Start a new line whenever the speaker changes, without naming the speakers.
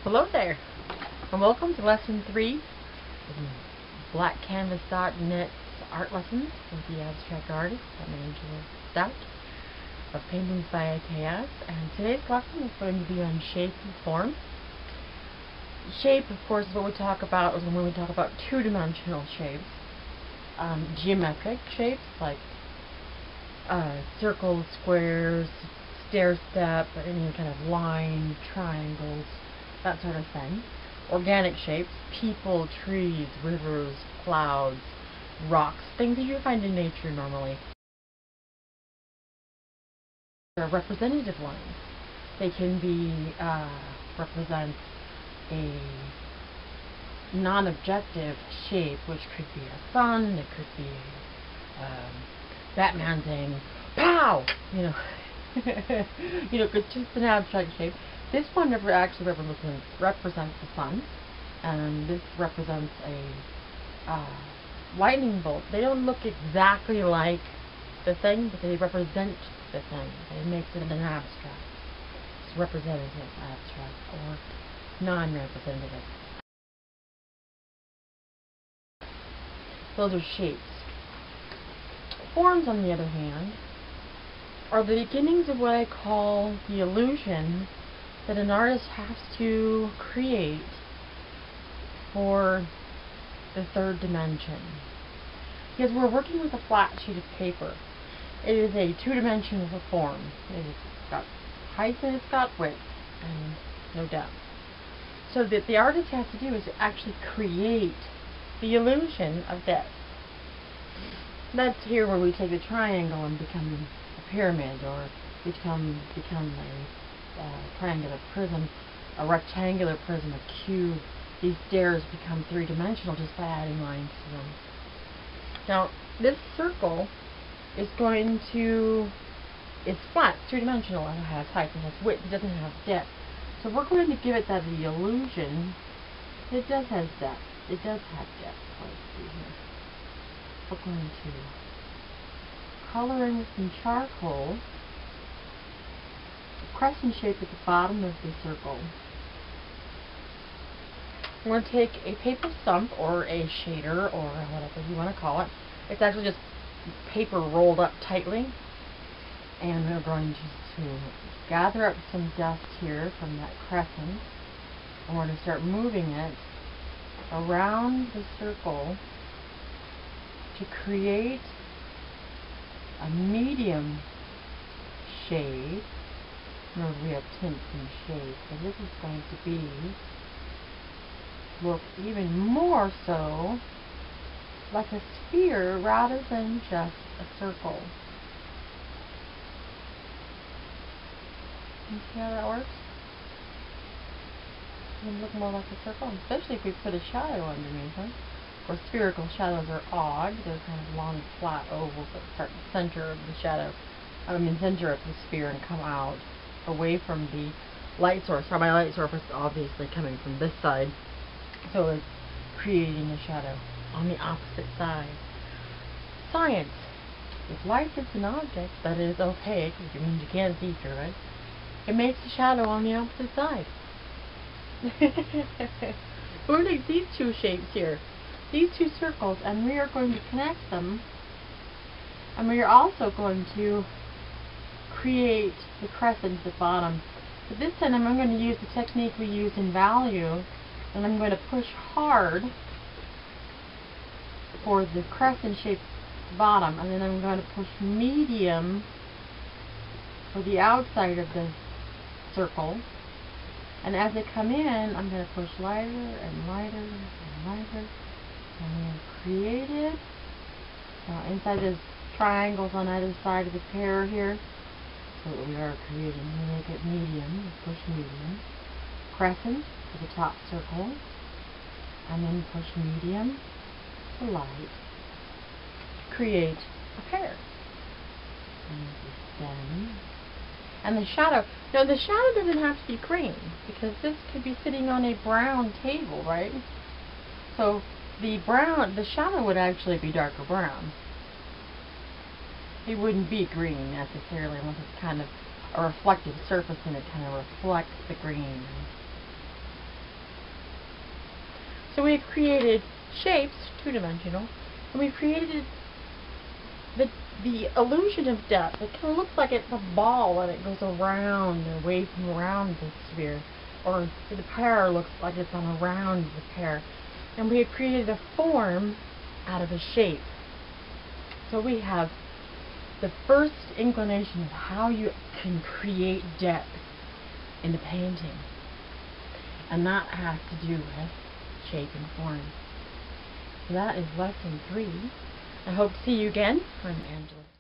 Hello there, and welcome to Lesson 3 of BlackCanvas.net's art lessons with the abstract artist, Stout, of paintings by Chaos. And today's lesson is going to be on shape and form. Shape, of course, is what we talk about when we talk about two-dimensional shapes. Geometric shapes like circles, squares, stair step, any kind of line, triangles, that sort of thing. Organic shapes, people, trees, rivers, clouds, rocks, things that you find in nature normally. They're representative lines. They can be represent a non-objective shape, which could be a sun, it could be Batman saying "pow," it's just an abstract shape. This one never actually represents the sun, and this represents a lightning bolt. They don't look exactly like the thing, but they represent the thing. It makes it an abstract. It's representative abstract or non-representative. Those are shapes. Forms, on the other hand, are the beginnings of what I call the illusion that an artist has to create for the third dimension. Because we're working with a flat sheet of paper. It is a two-dimensional form. It's got height and it's got width and no depth. So that the artist has to do is to actually create the illusion of depth. That's here where we take a triangle and become a pyramid, or become a triangular prism, a rectangular prism, a cube. These stairs become three-dimensional just by adding lines to them. Now, this circle is going to, it's flat, it's two-dimensional, and it has height, it has width, it doesn't have depth. So we're going to give it that the illusion that it does have depth. It does have depth. Let's see here. We're going to color in with some charcoal a crescent shape at the bottom of the circle. I'm going to take a paper stump or a shader or whatever you want to call it. It's actually just paper rolled up tightly. And we're going to gather up some dust here from that crescent. And we're going to start moving it around the circle to create a medium shade. Remember, we have tints and shades, so this is going to look even more so like a sphere rather than just a circle. You see how that works? It's going to look more like a circle, especially if we put a shadow underneath them. Of course, spherical shadows are odd. They're kind of long, flat ovals that start in the center of the shadow. Center of the sphere and come out away from the light source. So my light source is obviously coming from this side, so it's creating a shadow on the opposite side. Science. If light is an object that is opaque, which means you can't see through it, it makes a shadow on the opposite side. We're going to take these two shapes here, these two circles, and we are going to connect them, and we are also going to create the crescent at the bottom. But this time I'm going to use the technique we used in value, and I'm going to push hard for the crescent shape at the bottom, and then I'm going to push medium for the outside of the circle. And as they come in, I'm going to push lighter and lighter and lighter. And we have created, now inside there's triangles on either side of the pair here. So we are creating, we make it medium, we push medium. Crescent to the top circle. And then push medium to light. Create a pair. And the stem. And the shadow. Now the shadow doesn't have to be green, because this could be sitting on a brown table, right? So the shadow would actually be darker brown. It wouldn't be green necessarily, unless it's kind of a reflective surface and it kind of reflects the green. So we've created shapes, two-dimensional, and we've created the illusion of depth. It kind of looks like it's a ball and it goes around and away from around the sphere. Or the pear looks like it's on around the pear. And we have created a form out of a shape. So we have the first inclination of how you can create depth in a painting. And that has to do with shape and form. So that is lesson 3. I hope to see you again. I'm Angela.